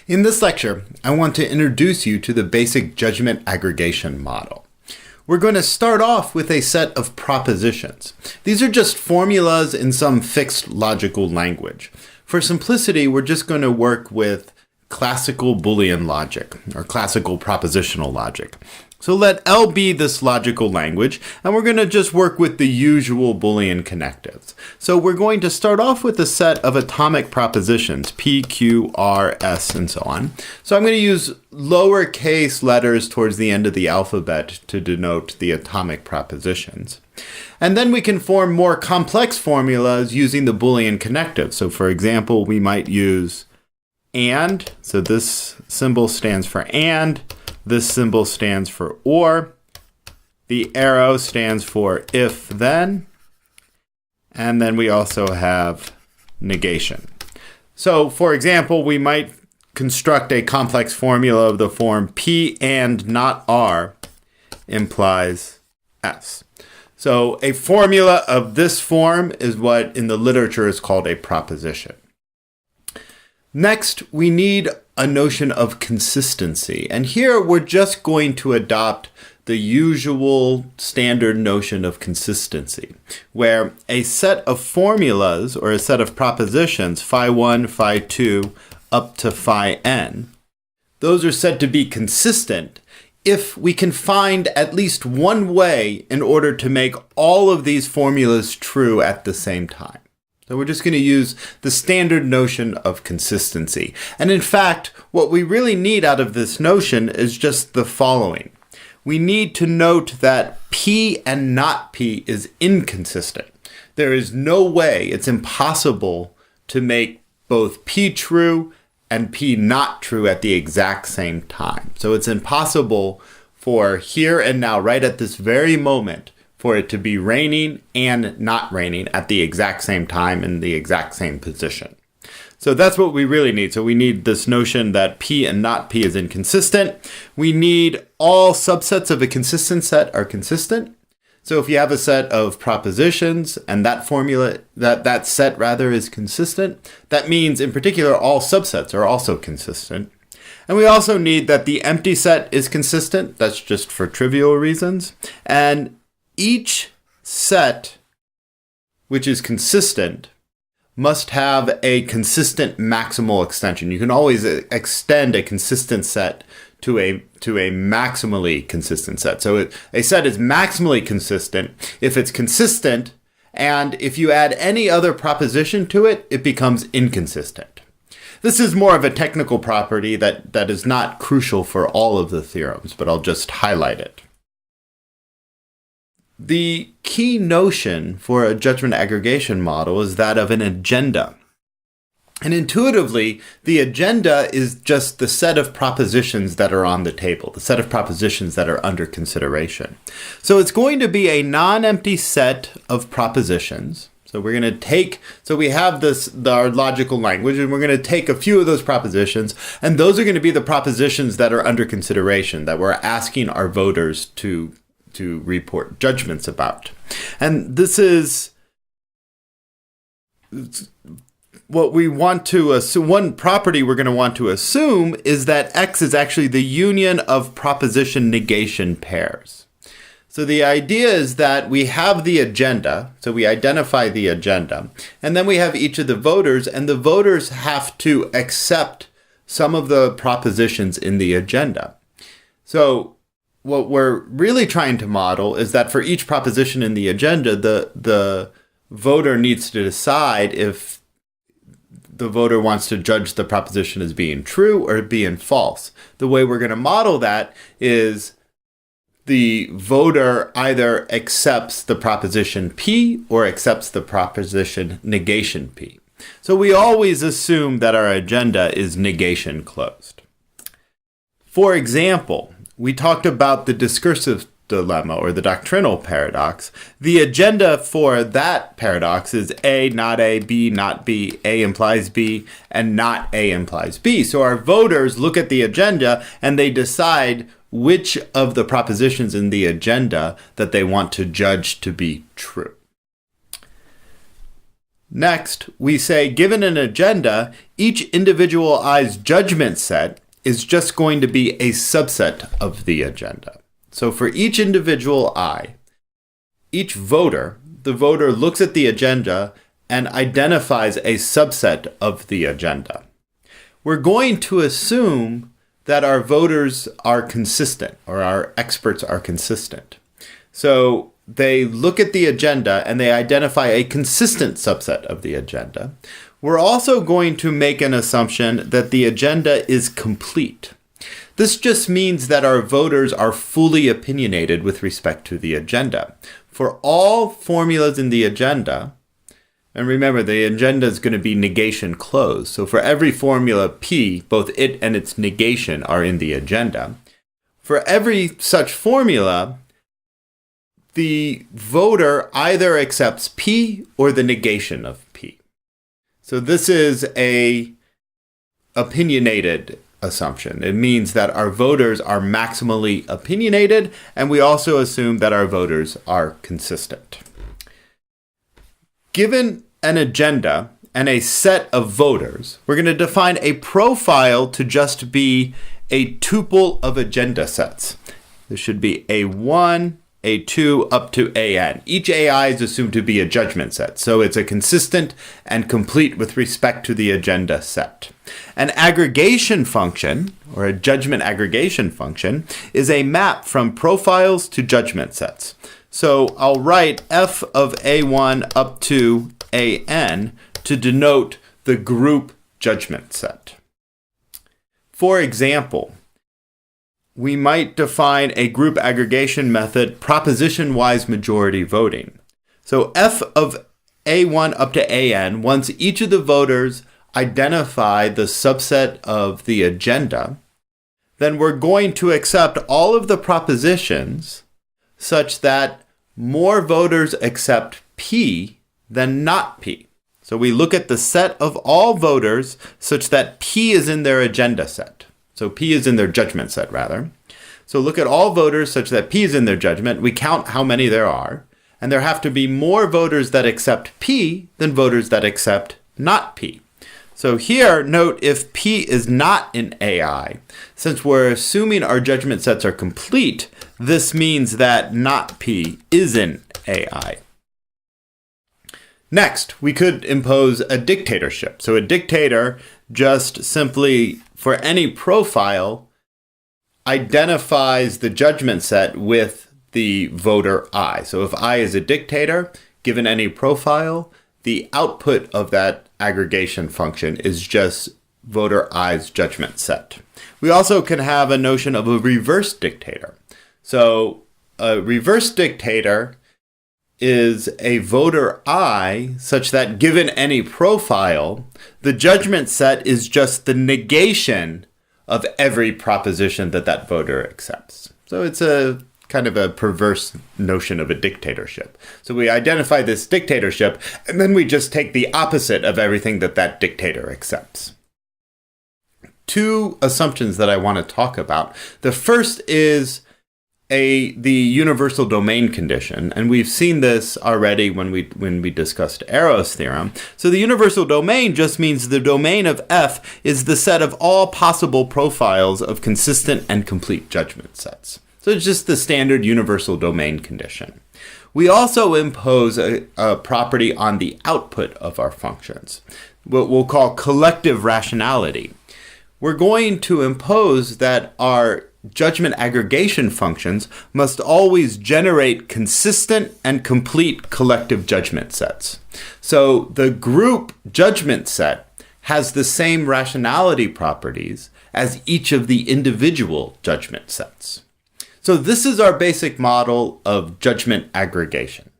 In this lecture, I want to introduce you to the basic judgment aggregation model. We're going to start off with a set of propositions. These are just formulas in some fixed logical language. For simplicity, we're just going to work with classical Boolean logic, or classical propositional logic. So let L be this logical language, and we're going to just work with the usual Boolean connectives. So we're going to start off with a set of atomic propositions, P, Q, R, S, and so on. So I'm going to use lowercase letters towards the end of the alphabet to denote the atomic propositions. And then we can form more complex formulas using the Boolean connective. So for example, we might use and, so this symbol stands for and, this symbol stands for or, the arrow stands for if then, and then we also have negation. So for example, we might construct a complex formula of the form P and not R implies S. So a formula of this form is what in the literature is called a proposition. Next, we need a notion of consistency. And here we're just going to adopt the usual standard notion of consistency, where a set of formulas or a set of propositions, phi 1, phi 2, up to phi n, those are said to be consistent if we can find at least one way in order to make all of these formulas true at the same time. So we're just going to use the standard notion of consistency. And in fact, what we really need out of this notion is just the following. We need to note that P and not P is inconsistent. There is no way, it's impossible to make both P true and P not true at the exact same time. So it's impossible for here and now, right at this very moment, for it to be raining and not raining at the exact same time in the exact same position. So that's what we really need. So we need this notion that P and not P is inconsistent. We need all subsets of a consistent set are consistent. So if you have a set of propositions and that formula, that set rather is consistent, that means in particular all subsets are also consistent. And we also need that the empty set is consistent. That's just for trivial reasons. And each set which is consistent must have a consistent maximal extension. You can always extend a consistent set to a maximally consistent set. So a set is maximally consistent if it's consistent, and if you add any other proposition to it, it becomes inconsistent. This is more of a technical property that is not crucial for all of the theorems, but I'll just highlight it. The key notion for a judgment aggregation model is that of an agenda. And intuitively, the agenda is just the set of propositions that are on the table, the set of propositions that are under consideration. So it's going to be a non-empty set of propositions. So we're going to take, so we have our logical language, and we're going to take a few of those propositions, and those are going to be the propositions that are under consideration, that we're asking our voters to report judgments about. And this is what we want to assume. One property we're going to want to assume is that X is actually the union of proposition negation pairs. So the idea is that we have the agenda, so we identify the agenda, and then we have each of the voters, and the voters have to accept some of the propositions in the agenda. So what we're really trying to model is that for each proposition in the agenda, the voter needs to decide if the voter wants to judge the proposition as being true or being false. The way we're going to model that is the voter either accepts the proposition P or accepts the proposition negation P. So we always assume that our agenda is negation closed. For example, we talked about the discursive dilemma or the doctrinal paradox. The agenda for that paradox is A, not A, B, not B, A implies B, and not A implies B. So our voters look at the agenda and they decide which of the propositions in the agenda that they want to judge to be true. Next, we say, given an agenda, each individual i's judgment set is just going to be a subset of the agenda. So for each individual I, each voter, the voter looks at the agenda and identifies a subset of the agenda. We're going to assume that our voters are consistent, or our experts are consistent. So they look at the agenda and they identify a consistent subset of the agenda. We're also going to make an assumption that the agenda is complete. This just means that our voters are fully opinionated with respect to the agenda. For all formulas in the agenda, and remember, the agenda is going to be negation closed. So for every formula P, both it and its negation are in the agenda. For every such formula, the voter either accepts P or the negation of P. So this is a opinionated assumption. It means that our voters are maximally opinionated, and we also assume that our voters are consistent. Given an agenda and a set of voters, we're going to define a profile to just be a tuple of agenda sets. There should be A1, A2, up to AN. Each AI is assumed to be a judgment set, so it's a consistent and complete with respect to the agenda set. An aggregation function, or a judgment aggregation function, is a map from profiles to judgment sets. So I'll write f of A1 up to AN to denote the group judgment set. For example, we might define a group aggregation method proposition-wise majority voting. So f of A1 up to AN, once each of the voters identify the subset of the agenda, then we're going to accept all of the propositions such that more voters accept P than not P. So we look at the set of all voters such that P is in their agenda set. So P is in their judgment set, rather. So look at all voters such that P is in their judgment. We count how many there are. And there have to be more voters that accept P than voters that accept not P. So here, note if P is not in AI. Since we're assuming our judgment sets are complete, this means that not P is in AI. Next, we could impose a dictatorship. So a dictator just simply, for any profile, identifies the judgment set with the voter I. So if I is a dictator, given any profile, the output of that aggregation function is just voter I's judgment set. We also can have a notion of a reverse dictator. So a reverse dictator is a voter I such that given any profile, the judgment set is just the negation of every proposition that that voter accepts. So it's a kind of a perverse notion of a dictatorship. So we identify this dictatorship, and then we just take the opposite of everything that that dictator accepts. Two assumptions that I want to talk about. The first is the universal domain condition, and we've seen this already when we discussed Arrow's theorem. So the universal domain just means the domain of F is the set of all possible profiles of consistent and complete judgment sets. So it's just the standard universal domain condition. We also impose a property on the output of our functions, what we'll call collective rationality. We're going to impose that our judgment aggregation functions must always generate consistent and complete collective judgment sets. So the group judgment set has the same rationality properties as each of the individual judgment sets. So this is our basic model of judgment aggregation.